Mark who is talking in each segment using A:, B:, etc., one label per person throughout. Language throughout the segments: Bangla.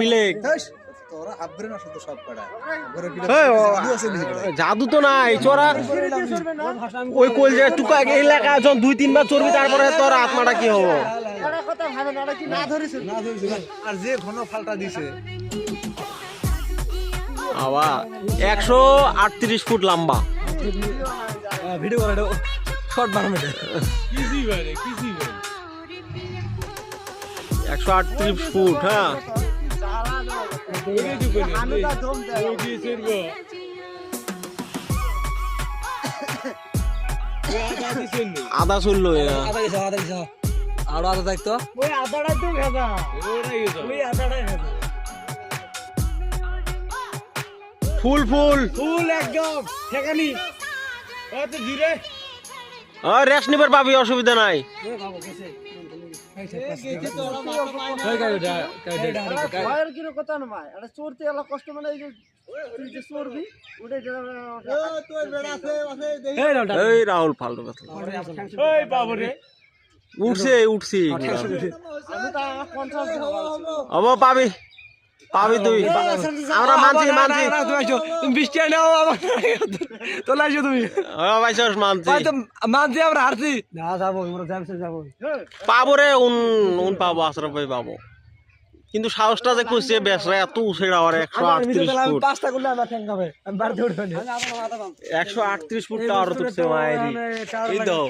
A: বিলেক জাদু তো নাই চোরা ওই কোল যে টুকা এলাকা যখন 2-3 বার চড়বি তারপরে তোর আত্মাটা কি হবো
B: আর যে ঘন ফালটা দিছে
A: আবার 138 ফুট লম্বা
B: ভিডিও করে শর্ট বানাবে
A: 138 ফুট হ্যাঁ আদা চললো
B: আরো আদা দেখতো
A: ফুল ফুল
B: ফুল একদম ঠেকানি
A: রেস্ট নিবার পাবি অসুবিধা নাই রাহুল ফালতু উঠছে উঠছি পাবি পাবি তুই আমরা মানছি মানছি
B: বৃষ্টি নাও তোলা তুমি মানছি আমরা হারছি না যাবো যাবো
A: পাবো রে উন পাবো আশরাফ ভাই পাবো কিন্তু সাহসটা যে করছে বেসরা এত উঠে যাওয়ার 138 ফুট
B: 5টা করলে আমার ঠ্যাং খাবে আমি বাড়িতে উঠবে না
A: 138 ফুট টাওয়ার তুলছে মায়েরি এই দাও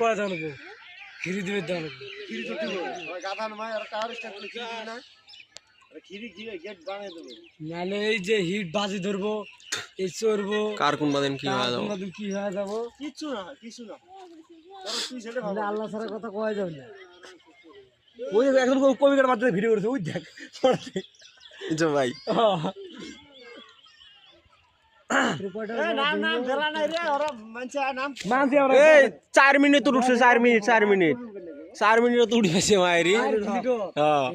B: খিরি দিবে দাও
C: খিরি তো দিব ওই গাধান মাই আর টাওয়ার স্টার্ট করলে খিরি দিবি না খিরি দিয়ে গেট বানিয়ে দেবে
B: নালে এই যে হিট বাজি ধরবো এই চড়বো
A: কার কোন বাদেন কি হয়ে যাবো
B: কি হয়ে যাবো
C: কিছু না তুই সেটা ভাব
B: আল্লাহ ছাড়া কথা কওয়া যাবে না ওই একদম কবিকার মাধ্যমে ভিডিও করেছে ওই দেখ
A: যে ভাই
C: নাম নাম ধরা নাই রে ওরা মানছে নাম
B: মানছি আমরা
A: এই 4 মিনিট উঠছে 4 মিনিট 4 মিনিট তো উঠেছে মায়েরি হ্যাঁ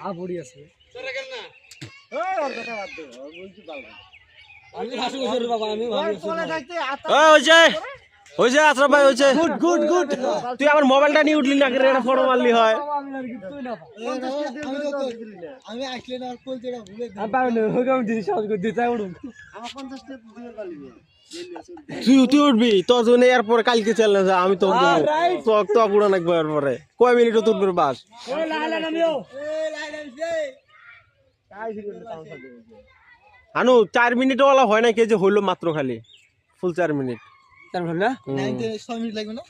B: আপড়ি আছে
C: ওই ওর কথা বাদ দে বলছি পারবো
B: আমি হাসু করে বাবা আমি ভাবি
C: কোলে থাকতে
A: ওই যে আশরাফ ভাই হইছে গুড গুড তুই আমার মোবাইলটা নিয়ে উঠলি না এটা ফটো মারলি হয়
C: আমি আসলে না কোল যেটা ভুলে
B: আমি পারবো না হোক আমি দিছি সহজ করে দিতে উঠুন
C: আমার 50 টাকা দিতে পারবি
A: তুই উঠবি তোর জন্য এরপরে কালকে চলে যা আমি তোর তো পুরান একবার এরপরে কয় মিনিট তুলবি বাস আনু 4 মিনিট ওলা হয় না কে যে হইলো মাত্র খালি ফুল 4 মিনিট
B: তার ভালো না
C: 6 মিনিট লাগবে না